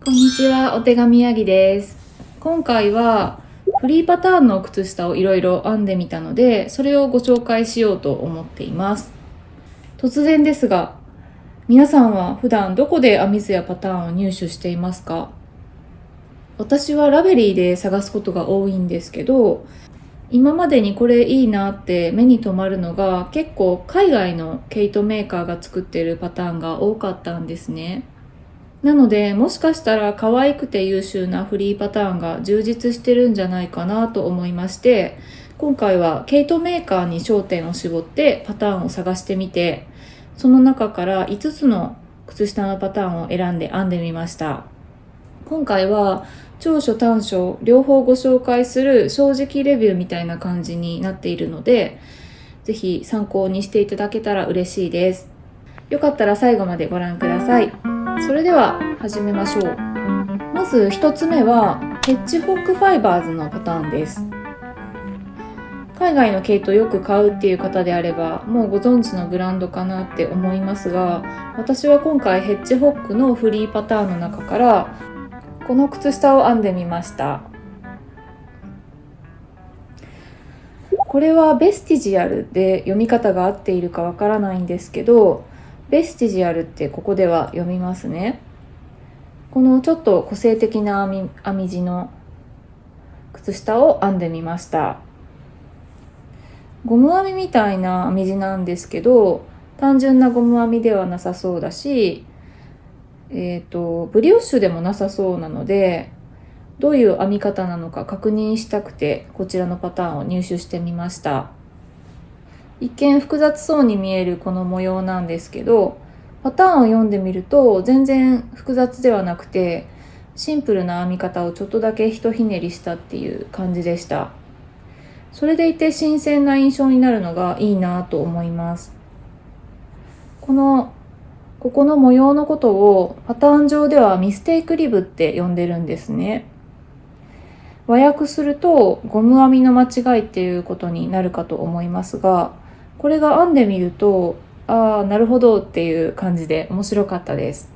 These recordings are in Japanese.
こんにちは、お手紙やぎです。今回はフリーパターンの靴下をいろいろ編んでみたので、それをご紹介しようと思っています。突然ですが、皆さんは普段どこで編み図やパターンを入手していますか？私はラベリーで探すことが多いんですけど、今までにこれいいなって目に留まるのが結構海外の毛糸メーカーが作っているパターンが多かったんですね。なので、もしかしたら可愛くて優秀なフリーパターンが充実してるんじゃないかなと思いまして、今回は毛糸メーカーに焦点を絞ってパターンを探してみて、その中から5つの靴下のパターンを選んで編んでみました。今回は長所短所両方ご紹介する正直レビューみたいな感じになっているので、ぜひ参考にしていただけたら嬉しいです。よかったら最後までご覧ください。それでは始めましょう。まず1つ目はヘッジホッグファイバーズのパターンです。海外の毛糸をよく買うっていう方であればもうご存知のブランドかなって思いますが、私は今回ヘッジホッグのフリーパターンの中からこの靴下を編んでみました。これはベスティジアルで読み方が合っているかわからないんですけど、ベスティジアルってここでは読みますね。このちょっと個性的な編み地の靴下を編んでみました。ゴム編みみたいな編み地なんですけど、単純なゴム編みではなさそうだし、ブリオッシュでもなさそうなので、どういう編み方なのか確認したくてこちらのパターンを入手してみました。一見複雑そうに見えるこの模様なんですけど、パターンを読んでみると全然複雑ではなくて、シンプルな編み方をちょっとだけひとひねりしたっていう感じでした。それでいて新鮮な印象になるのがいいなと思います。ここの模様のことをパターン上ではミステイクリブって呼んでるんですね。和訳するとゴム編みの間違いっていうことになるかと思いますが、これが編んでみるとなるほどっていう感じで面白かったです。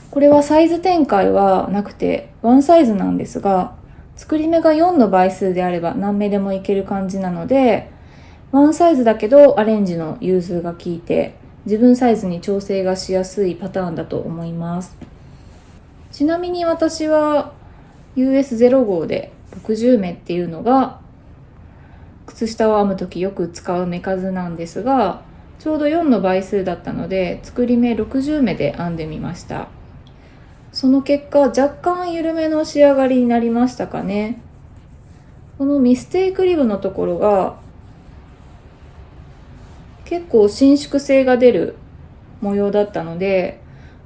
これはサイズ展開はなくてワンサイズなんですが、作り目が4の倍数であれば何目でもいける感じなので、ワンサイズだけどアレンジの融通が効いて自分サイズに調整がしやすいパターンだと思います。ちなみに私は US05 で60目っていうのが靴下を編むときよく使う目数なんですが、ちょうど4の倍数だったので作り目60目で編んでみました。その結果若干緩めの仕上がりになりましたかね。このミステイクリブのところが結構伸縮性が出る模様だったので、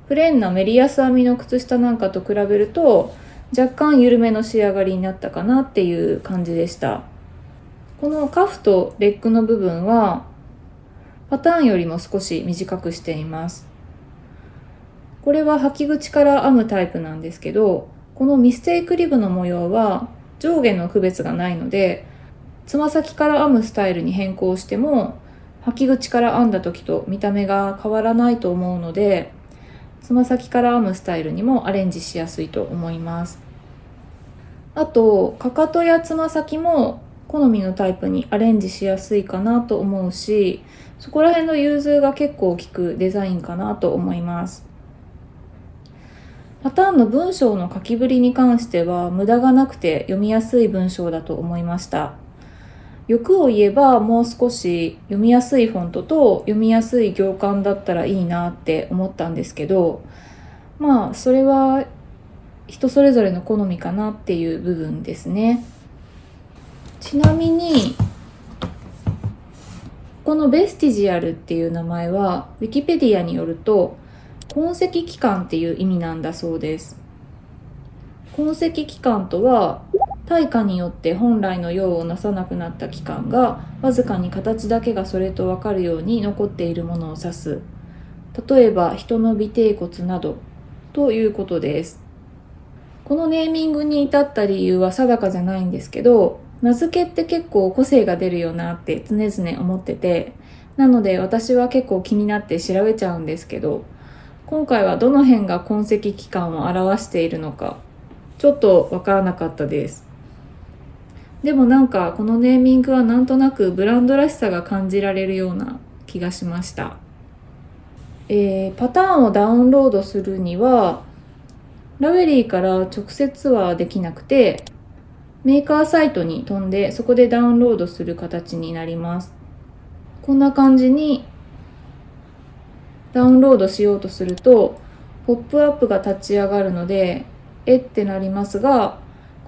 プレーンなメリヤス編みの靴下なんかと比べると若干緩めの仕上がりになったかなっていう感じでした。このカフとレッグの部分はパターンよりも少し短くしています。これは履き口から編むタイプなんですけど、このミステイクリブの模様は上下の区別がないので、つま先から編むスタイルに変更しても履き口から編んだ時と見た目が変わらないと思うので、つま先から編むスタイルにもアレンジしやすいと思います。あとかかとやつま先も好みのタイプにアレンジしやすいかなと思うし、そこら辺の融通が結構効くデザインかなと思います。パターンの文章の書きぶりに関しては無駄がなくて読みやすい文章だと思いました。欲を言えばもう少し読みやすいフォントと読みやすい行間だったらいいなって思ったんですけど、それは人それぞれの好みかなっていう部分ですね。ちなみにこのベスティジアルっていう名前はウィキペディアによると痕跡期間っていう意味なんだそうです。痕跡期間とは退化によって本来の用をなさなくなった期間がわずかに形だけがそれと分かるように残っているものを指す。例えば人の尾てい骨などということです。このネーミングに至った理由は定かじゃないんですけど、名付けって結構個性が出るよなって常々思ってて、なので私は結構気になって調べちゃうんですけど、今回はどの辺が痕跡期間を表しているのかちょっとわからなかったです。でもなんかこのネーミングはなんとなくブランドらしさが感じられるような気がしました。パターンをダウンロードするにはラベリーから直接はできなくて、メーカーサイトに飛んでそこでダウンロードする形になります。こんな感じにダウンロードしようとするとポップアップが立ち上がるのでってなりますが、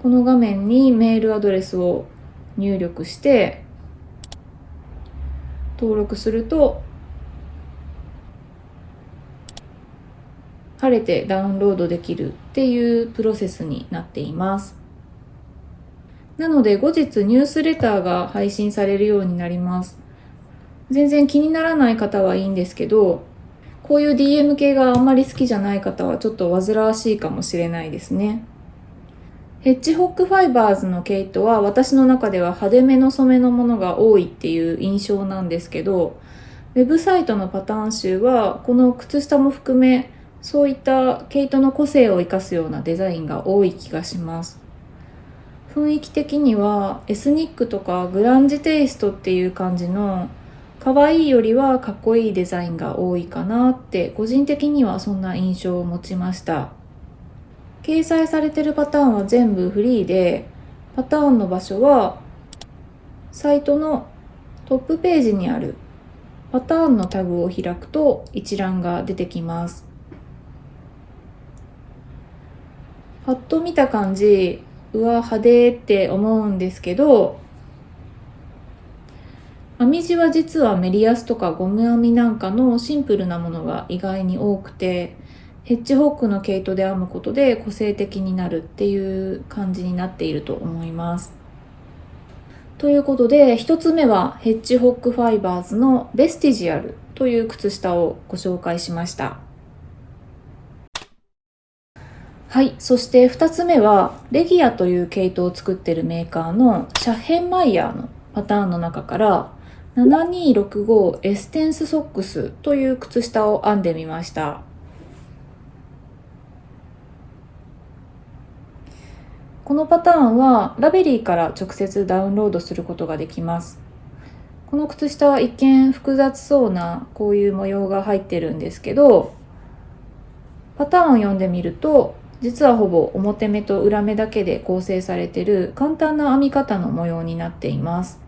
この画面にメールアドレスを入力して登録すると晴れてダウンロードできるっていうプロセスになっています。なので後日ニュースレターが配信されるようになります。全然気にならない方はいいんですけど、こういう DM 系があんまり好きじゃない方はちょっと煩わしいかもしれないですね。ヘッジホックファイバーズの毛糸は私の中では派手めの染めのものが多いっていう印象なんですけど、ウェブサイトのパターン集はこの靴下も含めそういった毛糸の個性を生かすようなデザインが多い気がします。雰囲気的にはエスニックとかグランジテイストっていう感じの可愛いよりはかっこいいデザインが多いかなって個人的にはそんな印象を持ちました。掲載されてるパターンは全部フリーで、パターンの場所はサイトのトップページにあるパターンのタグを開くと一覧が出てきます。パッと見た感じ、うわ派手って思うんですけど、編み地は実はメリヤスとかゴム編みなんかのシンプルなものが意外に多くて、ヘッジホックの毛糸で編むことで個性的になるっていう感じになっていると思います。ということで一つ目はヘッジホックファイバーズのベスティジアルという靴下をご紹介しました。はい、そして2つ目はレギアという毛糸を作っているメーカーのシャッヘンマイヤーのパターンの中から7265エステンスソックスという靴下を編んでみました。このパターンはラベリーから直接ダウンロードすることができます。この靴下は一見複雑そうなこういう模様が入ってるんですけど、パターンを読んでみると実はほぼ表目と裏目だけで構成されている簡単な編み方の模様になっています。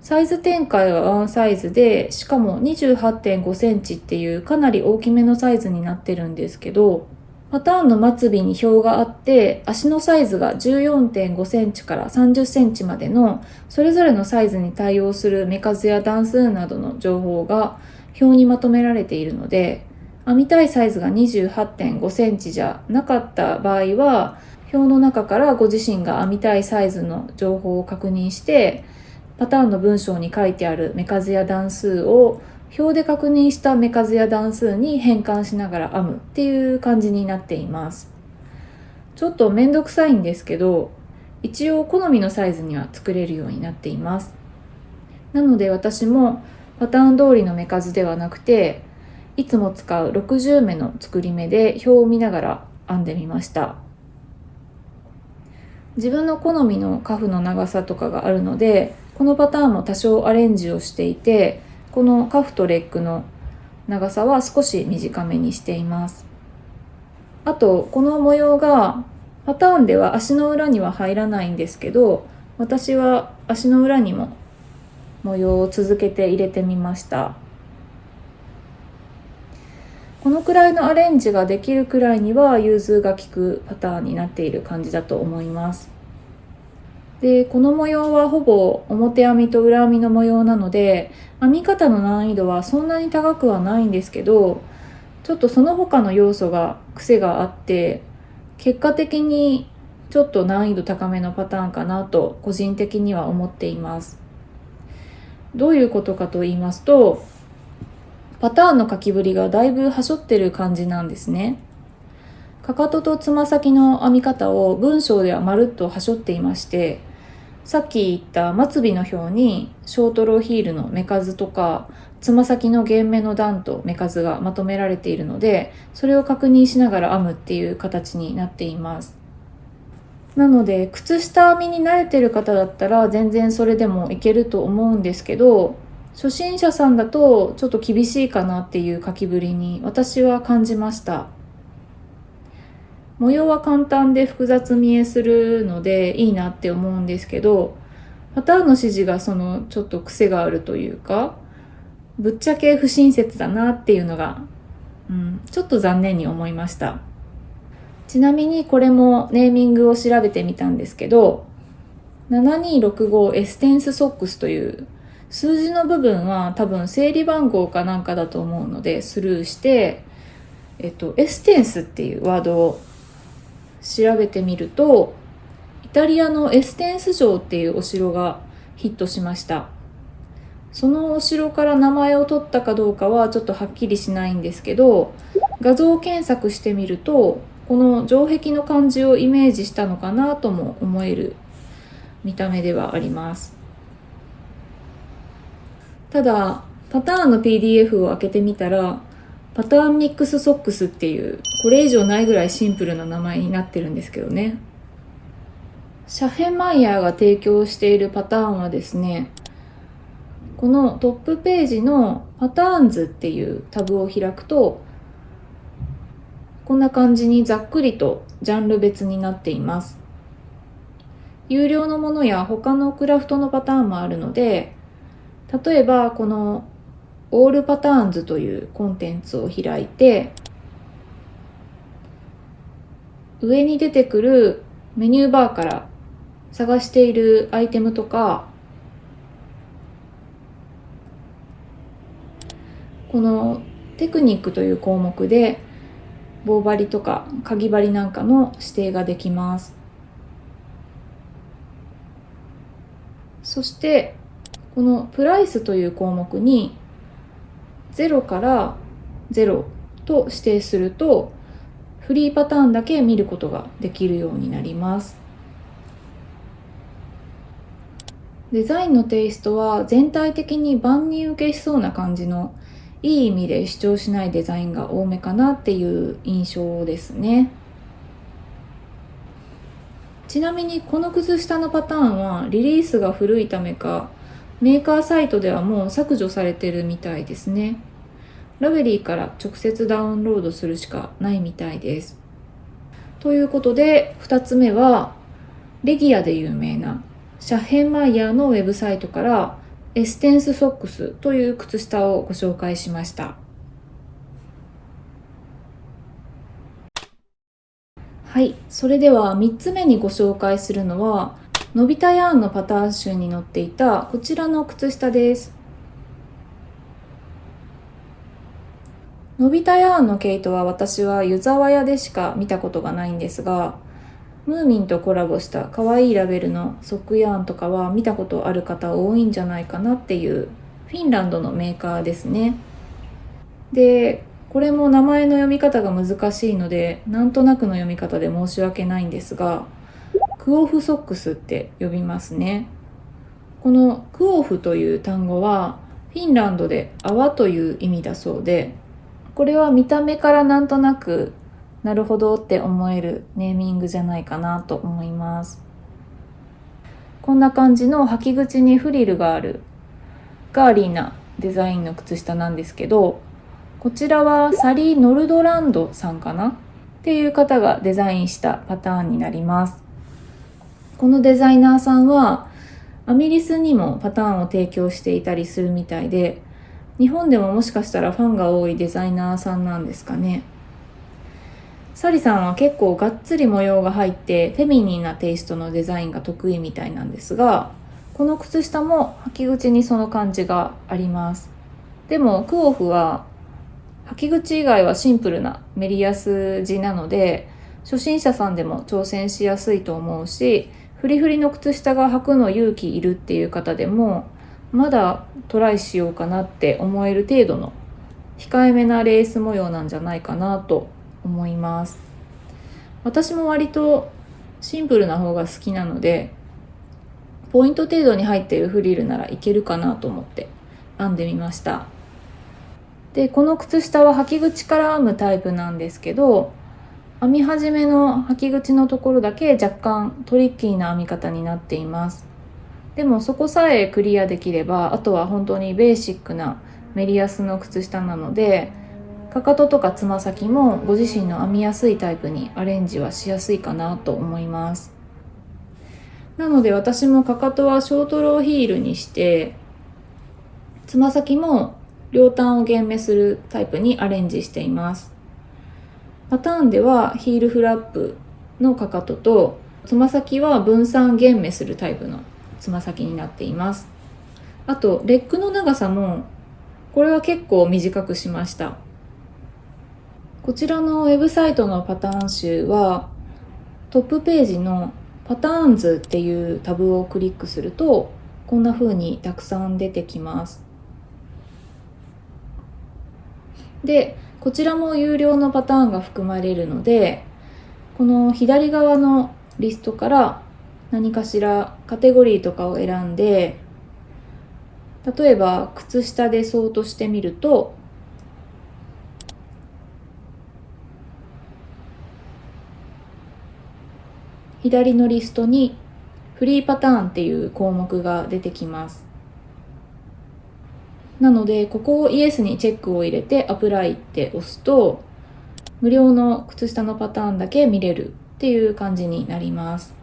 サイズ展開はワンサイズで、しかも 28.5 センチっていうかなり大きめのサイズになってるんですけど、パターンの末尾に表があって足のサイズが 14.5 センチから30センチまでのそれぞれのサイズに対応する目数や段数などの情報が表にまとめられているので、編みたいサイズが 28.5 センチじゃなかった場合は表の中からご自身が編みたいサイズの情報を確認してパターンの文章に書いてある目数や段数を表で確認した目数や段数に変換しながら編むっていう感じになっています。ちょっとめんどくさいんですけど、一応好みのサイズには作れるようになっています。なので私もパターン通りの目数ではなくて、いつも使う60目の作り目で表を見ながら編んでみました。自分の好みのカフの長さとかがあるので、このパターンも多少アレンジをしていて、このカフとレッグの長さは少し短めにしています。あとこの模様がパターンでは足の裏には入らないんですけど、私は足の裏にも模様を続けて入れてみました。このくらいのアレンジができるくらいには融通が利くパターンになっている感じだと思います。で、この模様はほぼ表編みと裏編みの模様なので、編み方の難易度はそんなに高くはないんですけど、ちょっとその他の要素が癖があって、結果的にちょっと難易度高めのパターンかなと個人的には思っています。どういうことかと言いますと、パターンの書きぶりがだいぶはしょってる感じなんですね。かかととつま先の編み方を文章ではまるっとはしょっていまして、さっき言った末尾の表にショートローヒールの目数とかつま先の弦目の段と目数がまとめられているので、それを確認しながら編むっていう形になっています。なので靴下編みに慣れてる方だったら全然それでもいけると思うんですけど、初心者さんだとちょっと厳しいかなっていう書きぶりに私は感じました。模様は簡単で複雑見えするのでいいなって思うんですけど、パターンの指示がちょっと癖があるというか、ぶっちゃけ不親切だなっていうのが、ちょっと残念に思いました。ちなみにこれもネーミングを調べてみたんですけど、7265エステンスソックスという数字の部分は多分整理番号かなんかだと思うのでスルーして、エステンスっていうワードを調べてみると、イタリアのエステンス城っていうお城がヒットしました。そのお城から名前を取ったかどうかはちょっとはっきりしないんですけど、画像検索してみるとこの城壁の感じをイメージしたのかなとも思える見た目ではあります。ただパターンの PDF を開けてみたら、パターンミックスソックスっていうこれ以上ないぐらいシンプルな名前になってるんですけどね。シャヘンマイヤーが提供しているパターンはですね、このトップページのパターンズっていうタブを開くと、こんな感じにざっくりとジャンル別になっています。有料のものや他のクラフトのパターンもあるので、例えばこのオールパターンズというコンテンツを開いて、上に出てくるメニューバーから探しているアイテムとか、このテクニックという項目で棒針とかかぎ針なんかの指定ができます。そしてこのプライスという項目に0から0と指定すると、フリーパターンだけ見ることができるようになります。デザインのテイストは全体的に万人受けしそうな感じの、いい意味で主張しないデザインが多めかなっていう印象ですね。ちなみにこの靴下のパターンはリリースが古いためか、メーカーサイトではもう削除されてるみたいですね。ラベリーから直接ダウンロードするしかないみたいです。ということで2つ目は、レギアで有名なシャヘンマイヤーのウェブサイトからエステンスソックスという靴下をご紹介しました。はい、それでは3つ目にご紹介するのは、のび太ヤーンのパターン集に載っていたこちらの靴下です。のび太ヤーンの毛糸は私は湯沢屋でしか見たことがないんですが、ムーミンとコラボした可愛いラベルのソックヤーンとかは見たことある方多いんじゃないかなっていうフィンランドのメーカーですね。で、これも名前の読み方が難しいのでなんとなくの読み方で申し訳ないんですが、クオフソックスって呼びますね。このクオフという単語はフィンランドで泡という意味だそうで、これは見た目からなんとなくなるほどって思えるネーミングじゃないかなと思います。こんな感じの履き口にフリルがあるガーリーなデザインの靴下なんですけど、こちらはサリー・ノルドランドさんかなっていう方がデザインしたパターンになります。このデザイナーさんはアミリスにもパターンを提供していたりするみたいで、日本でももしかしたらファンが多いデザイナーさんなんですかね。サリさんは結構がっつり模様が入ってフェミニーなテイストのデザインが得意みたいなんですが、この靴下も履き口にその感じがあります。でもクオフは履き口以外はシンプルなメリヤス地なので、初心者さんでも挑戦しやすいと思うし、フリフリの靴下が履くの勇気いるっていう方でもまだトライしようかなって思える程度の控えめなレース模様なんじゃないかなと思います。私も割とシンプルな方が好きなので、ポイント程度に入っているフリルならいけるかなと思って編んでみました。で、この靴下は履き口から編むタイプなんですけど、編み始めの履き口のところだけ若干トリッキーな編み方になっています。でもそこさえクリアできれば、あとは本当にベーシックなメリヤスの靴下なので、かかととかつま先もご自身の編みやすいタイプにアレンジはしやすいかなと思います。なので私もかかとはショートローヒールにして、つま先も両端を減目するタイプにアレンジしています。パターンではヒールフラップのかかとと、つま先は分散減目するタイプのつま先になっています。あとレッグの長さもこれは結構短くしました。こちらのウェブサイトのパターン集はトップページのパターンズっていうタブをクリックするとこんな風にたくさん出てきます。で、こちらも有料のパターンが含まれるので、この左側のリストから何かしらカテゴリーとかを選んで、例えば靴下でソートしてみると、左のリストにフリーパターンっていう項目が出てきます。なのでここをイエスにチェックを入れてアプライって押すと、無料の靴下のパターンだけ見れるっていう感じになります。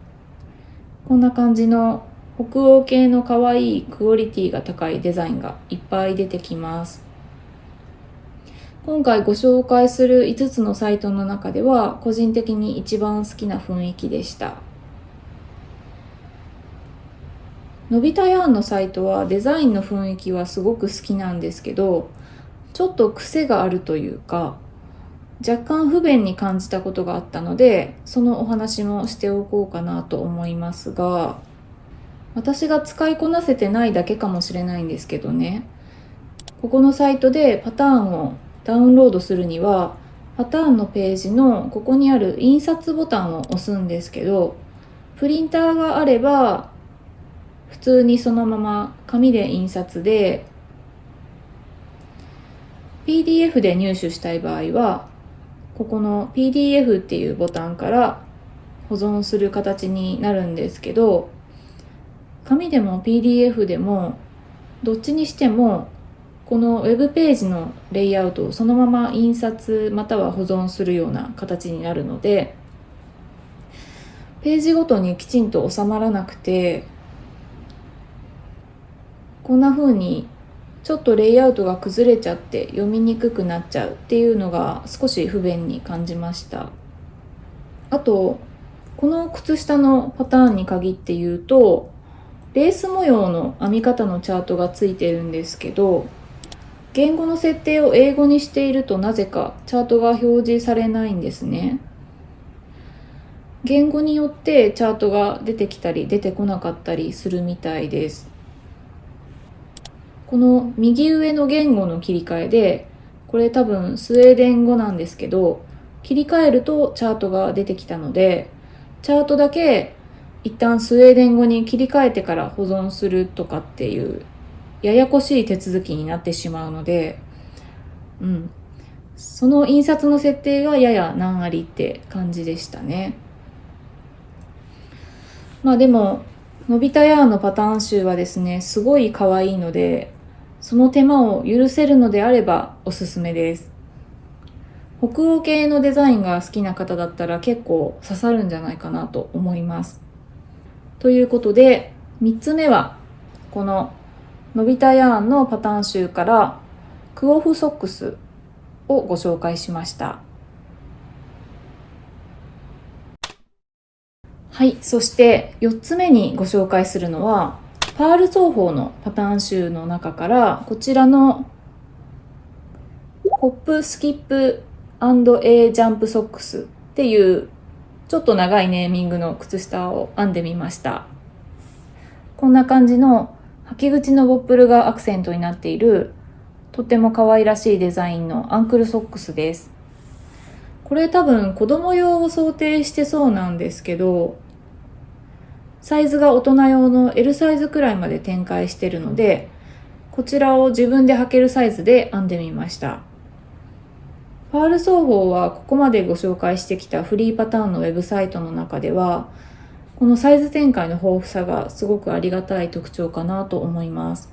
こんな感じの北欧系の可愛いクオリティが高いデザインがいっぱい出てきます。今回ご紹介する5つのサイトの中では個人的に一番好きな雰囲気でした。のびたヤーンのサイトはデザインの雰囲気はすごく好きなんですけど、ちょっと癖があるというか、若干不便に感じたことがあったので、そのお話もしておこうかなと思いますが、私が使いこなせてないだけかもしれないんですけどね、ここのサイトでパターンをダウンロードするには、パターンのページのここにある印刷ボタンを押すんですけど、プリンターがあれば普通にそのまま紙で印刷で、 PDF で入手したい場合はここの PDF っていうボタンから保存する形になるんですけど、紙でも PDF でもどっちにしてもこのウェブページのレイアウトをそのまま印刷または保存するような形になるので、ページごとにきちんと収まらなくて、こんな風にちょっとレイアウトが崩れちゃって読みにくくなっちゃうっていうのが少し不便に感じました。あとこの靴下のパターンに限って言うと、レース模様の編み方のチャートがついてるんですけど、言語の設定を英語にしているとなぜかチャートが表示されないんですね。言語によってチャートが出てきたり出てこなかったりするみたいです。この右上の言語の切り替えで、これ多分スウェーデン語なんですけど、切り替えるとチャートが出てきたので、チャートだけ一旦スウェーデン語に切り替えてから保存するとかっていうややこしい手続きになってしまうので、その印刷の設定がやや難ありって感じでしたね。でものび太ヤーンのパターン集はですね、すごい可愛いので、その手間を許せるのであればおすすめです。北欧系のデザインが好きな方だったら結構刺さるんじゃないかなと思います。ということで3つ目はこののび太ヤーンのパターン集からクオフソックスをご紹介しました。はい、そして4つ目にご紹介するのはパール奏法のパターン集の中からこちらのホップスキップ&Aジャンプソックスっていうちょっと長いネーミングの靴下を編んでみました。こんな感じの履き口のボップルがアクセントになっているとっても可愛らしいデザインのアンクルソックスです。これ多分子供用を想定してそうなんですけど、サイズが大人用の L サイズくらいまで展開しているので、こちらを自分で履けるサイズで編んでみました。パール双方はここまでご紹介してきたフリーパターンのウェブサイトの中では、このサイズ展開の豊富さがすごくありがたい特徴かなと思います。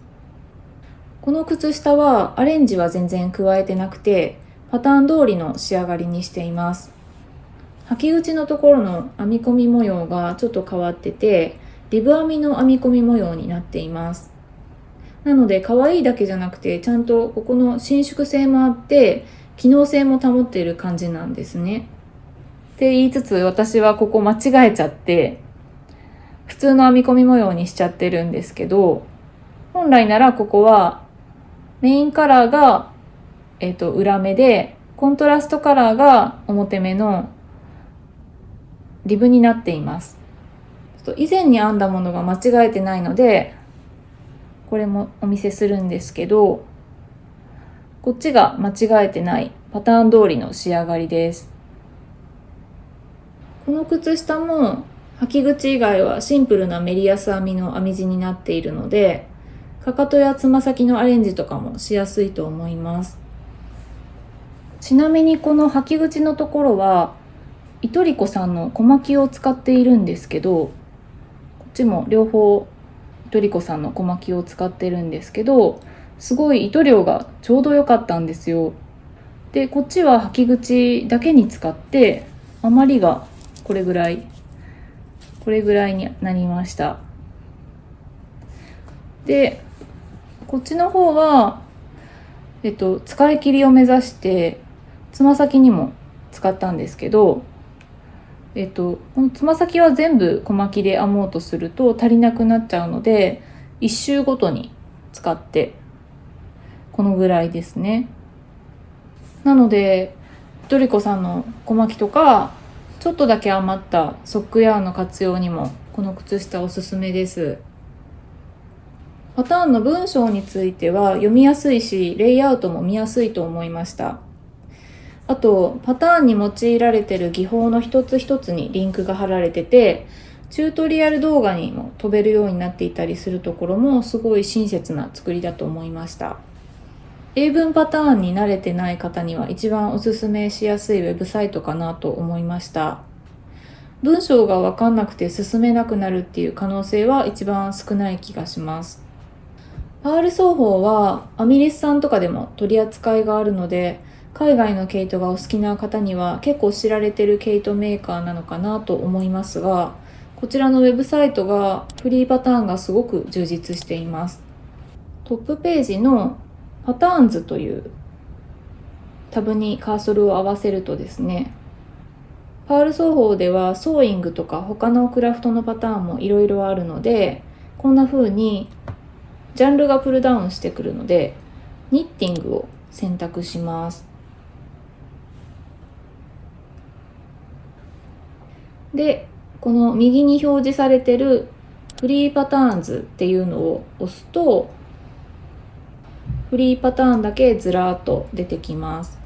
この靴下はアレンジは全然加えてなくて、パターン通りの仕上がりにしています。履き口のところの編み込み模様がちょっと変わってて、リブ編みの編み込み模様になっています。なので可愛いだけじゃなくて、ちゃんとここの伸縮性もあって機能性も保っている感じなんですね。って言いつつ、私はここ間違えちゃって普通の編み込み模様にしちゃってるんですけど、本来ならここはメインカラーが、裏目で、コントラストカラーが表目のリブになっています。以前に編んだものが間違えてないので、これもお見せするんですけど、こっちが間違えてないパターン通りの仕上がりです。この靴下も履き口以外はシンプルなメリヤス編みの編み地になっているので、かかとやつま先のアレンジとかもしやすいと思います。ちなみにこの履き口のところはイトリコさんの小巻きを使っているんですけど、こっちも両方イトリコさんの小巻きを使ってるんですけど、すごい糸量がちょうど良かったんですよ。で、こっちは履き口だけに使って余りがこれぐらいになりました。で、こっちの方は使い切りを目指してつま先にも使ったんですけど、このつま先は全部小巻きで編もうとすると足りなくなっちゃうので、1周ごとに使ってこのぐらいですね。なのでドリコさんの小巻きとか、ちょっとだけ余ったソックヤーンの活用にもこの靴下おすすめです。パターンの文章については読みやすいし、レイアウトも見やすいと思いました。あと、パターンに用いられている技法の一つ一つにリンクが貼られてて、チュートリアル動画にも飛べるようになっていたりするところもすごい親切な作りだと思いました。英文パターンに慣れてない方には一番おすすめしやすいウェブサイトかなと思いました。文章がわかんなくて進めなくなるっていう可能性は一番少ない気がします。パール双方はアミレスさんとかでも取り扱いがあるので、海外の毛糸がお好きな方には結構知られてる毛糸メーカーなのかなと思いますが、こちらのウェブサイトがフリーパターンがすごく充実しています。トップページのパターンズというタブにカーソルを合わせるとですね、パール双方ではソーイングとか他のクラフトのパターンもいろいろあるので、こんな風にジャンルがプルダウンしてくるので、ニッティングを選択します。で、この右に表示されてるフリーパターンズっていうのを押すと、フリーパターンだけずらーっと出てきます。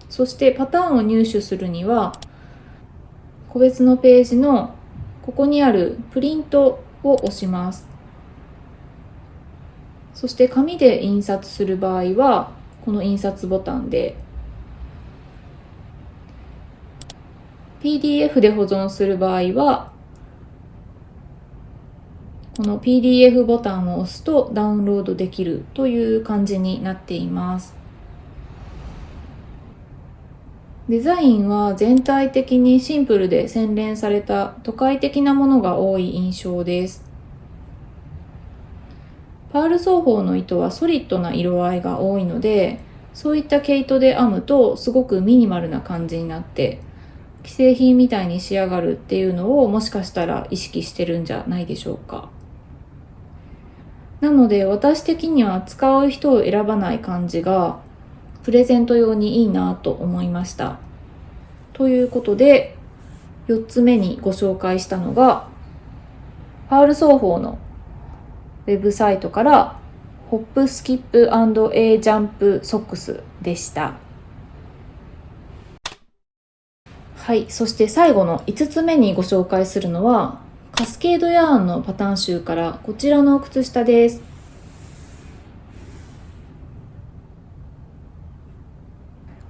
そしてパターンを入手するには、個別のページのここにあるプリントを押します。そして紙で印刷する場合は、この印刷ボタンで、PDF で保存する場合は、この PDF ボタンを押すとダウンロードできるという感じになっています。デザインは全体的にシンプルで洗練された都会的なものが多い印象です。パール双方の糸はソリッドな色合いが多いので、そういった毛糸で編むとすごくミニマルな感じになって、既製品みたいに仕上がるっていうのをもしかしたら意識してるんじゃないでしょうか。なので私的には使う人を選ばない感じがプレゼント用にいいなと思いました。ということで4つ目にご紹介したのがパール双方のウェブサイトからホップスキップ&Aジャンプソックスでした。はい、そして最後の5つ目にご紹介するのはカスケードヤーンのパターン集からこちらの靴下です。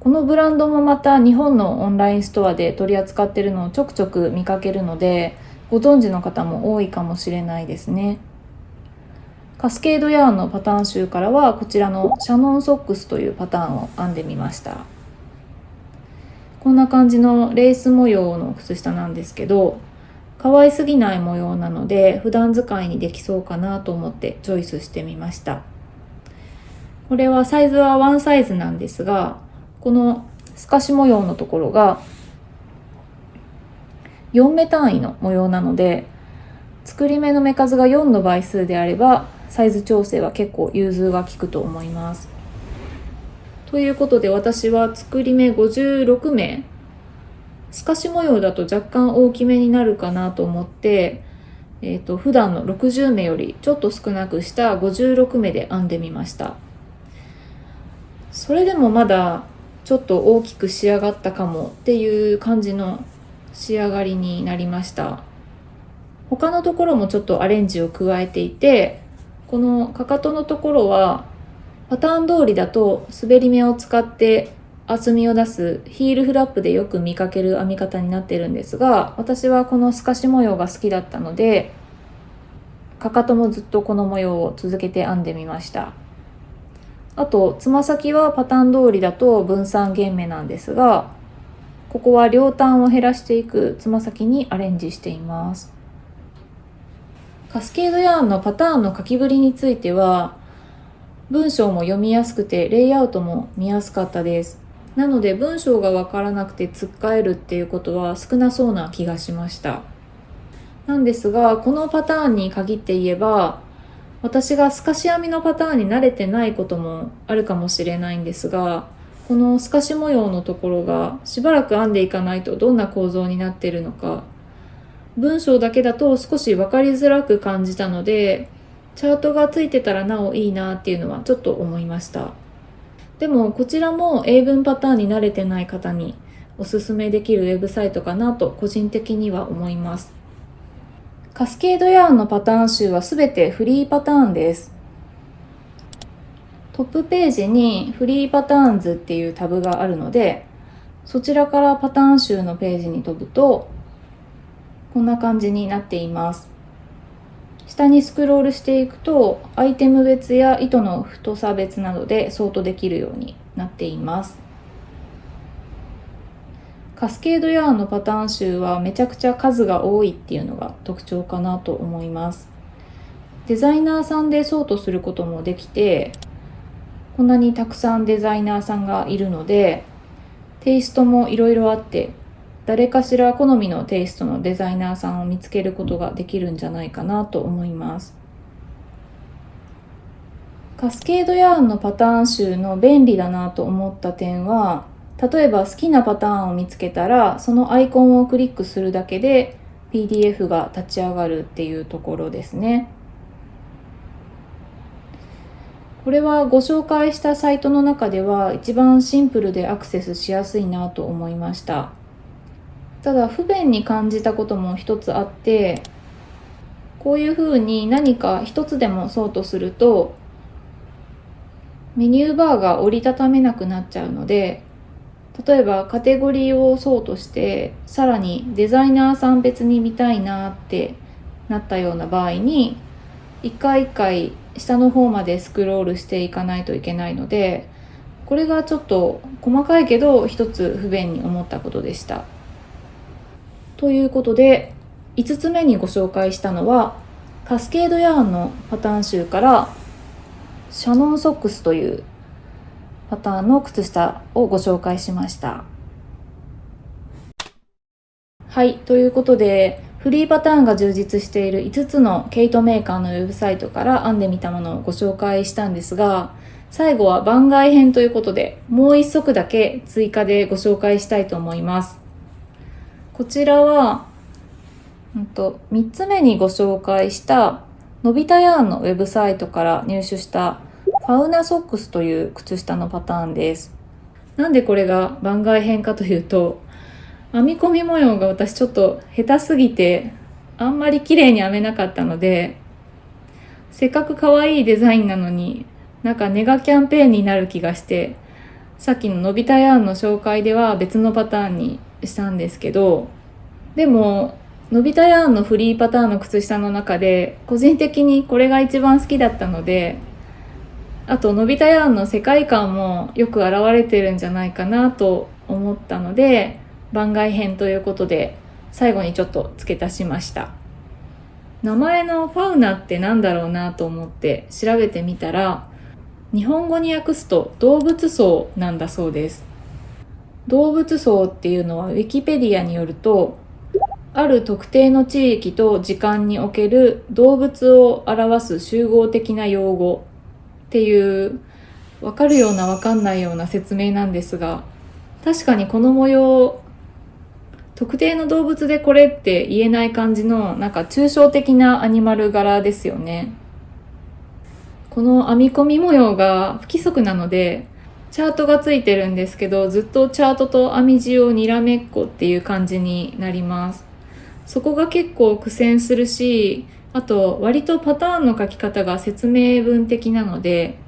このブランドもまた日本のオンラインストアで取り扱っているのをちょくちょく見かけるので、ご存知の方も多いかもしれないですね。カスケードヤーンのパターン集からはこちらのシャノンソックスというパターンを編んでみました。こんな感じのレース模様の靴下なんですけど、可愛すぎない模様なので普段使いにできそうかなと思ってチョイスしてみました。これはサイズはワンサイズなんですが、この透かし模様のところが4目単位の模様なので、作り目の目数が4の倍数であればサイズ調整は結構融通が利くと思います。ということで私は作り目56目、透かし模様だと若干大きめになるかなと思って、普段の60目よりちょっと少なくした56目で編んでみました。それでもまだちょっと大きく仕上がったかもっていう感じの仕上がりになりました。他のところもちょっとアレンジを加えていて、このかかとのところはパターン通りだと滑り目を使って厚みを出すヒールフラップでよく見かける編み方になっているんですが、私はこの透かし模様が好きだったので、かかともずっとこの模様を続けて編んでみました。あとつま先はパターン通りだと分散弦目なんですが、ここは両端を減らしていくつま先にアレンジしています。カスケードヤーンのパターンの書きぶりについては、文章も読みやすくてレイアウトも見やすかったです。なので文章がわからなくてつっかえるっていうことは少なそうな気がしました。なんですが、このパターンに限って言えば、私が透かし編みのパターンに慣れてないこともあるかもしれないんですが、この透かし模様のところがしばらく編んでいかないとどんな構造になっているのか、文章だけだと少し分かりづらく感じたので、チャートがついてたらなおいいなっていうのはちょっと思いました。でもこちらも英文パターンに慣れてない方におすすめできるウェブサイトかなと個人的には思います。カスケードヤーンのパターン集はすべてフリーパターンです。トップページにフリーパターンズっていうタブがあるので、そちらからパターン集のページに飛ぶとこんな感じになっています。下にスクロールしていくとアイテム別や糸の太さ別などでソートできるようになっています。カスケードヤーンのパターン集はめちゃくちゃ数が多いっていうのが特徴かなと思います。デザイナーさんでソートすることもできて、こんなにたくさんデザイナーさんがいるのでテイストもいろいろあって、誰かしら好みのテイストのデザイナーさんを見つけることができるんじゃないかなと思います。カスケードヤーンのパターン集の便利だなと思った点は、例えば好きなパターンを見つけたらそのアイコンをクリックするだけで PDF が立ち上がるっていうところですね。これはご紹介したサイトの中では一番シンプルでアクセスしやすいなと思いました。ただ不便に感じたことも一つあって、こういうふうに何か一つでもソートするとメニューバーが折りたためなくなっちゃうので、例えばカテゴリーをソートしてさらにデザイナーさん別に見たいなってなったような場合に、一回一回下の方までスクロールしていかないといけないので、これがちょっと細かいけど一つ不便に思ったことでした。ということで5つ目にご紹介したのはカスケードヤーンのパターン集からシャノンソックスというパターンの靴下をご紹介しました。はい、ということでフリーパターンが充実している5つの毛糸メーカーのウェブサイトから編んでみたものをご紹介したんですが、最後は番外編ということでもう1足だけ追加でご紹介したいと思います。こちらは3つ目にご紹介したのび太ヤーンのウェブサイトから入手したファウナソックスという靴下のパターンです。なんでこれが番外編かというと、編み込み模様が私ちょっと下手すぎてあんまり綺麗に編めなかったので、せっかく可愛いデザインなのになんかネガキャンペーンになる気がして、さっきののび太ヤーンの紹介では別のパターンにしたんですけど、でものび太ヤーンのフリーパターンの靴下の中で個人的にこれが一番好きだったので、あとのび太ヤーンの世界観もよく表れてるんじゃないかなと思ったので、番外編ということで最後にちょっと付け足しました。名前のファウナってなんだろうなと思って調べてみたら、日本語に訳すと動物層なんだそうです。動物層っていうのはウィキペディアによると、ある特定の地域と時間における動物を表す集合的な用語っていう、分かるような分かんないような説明なんですが、確かにこの模様、特定の動物でこれって言えない感じのなんか抽象的なアニマル柄ですよね。この編み込み模様が不規則なのでチャートがついてるんですけど、ずっとチャートと編み地をにらめっこっていう感じになります。そこが結構苦戦するし、あと割とパターンの書き方が説明文的なので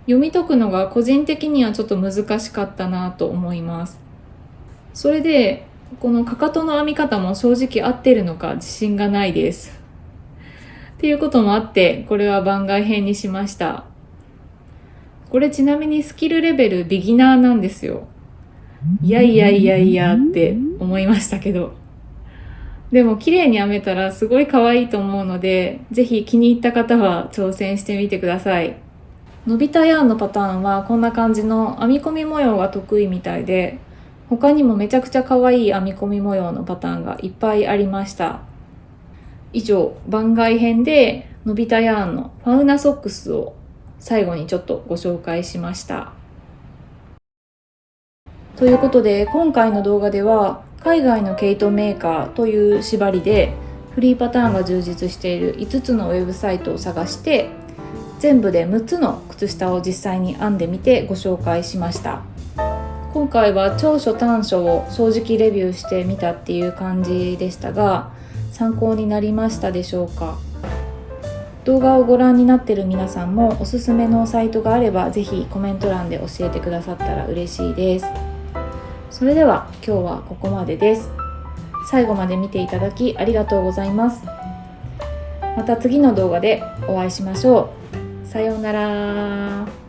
読み解くのが個人的にはちょっと難しかったなと思います。それでこのかかとの編み方も正直合ってるのか自信がないです。っていうこともあってこれは番外編にしました。これちなみにスキルレベルビギナーなんですよ。いやって思いましたけど、でも綺麗に編めたらすごい可愛いと思うので、ぜひ気に入った方は挑戦してみてください。のび太ヤーンのパターンはこんな感じの編み込み模様が得意みたいで、他にもめちゃくちゃ可愛い編み込み模様のパターンがいっぱいありました。以上、番外編でのび太ヤーンのファウナソックスを最後にちょっとご紹介しました。ということで今回の動画では海外の毛糸メーカーという縛りでフリーパターンが充実している5つのウェブサイトを探して、全部で6つの靴下を実際に編んでみてご紹介しました。今回は長所短所を正直レビューしてみたっていう感じでしたが、参考になりましたでしょうか。動画をご覧になっている皆さんもおすすめのサイトがあればぜひコメント欄で教えてくださったら嬉しいです。それでは今日はここまでです。最後まで見ていただきありがとうございます。また次の動画でお会いしましょう。さようなら。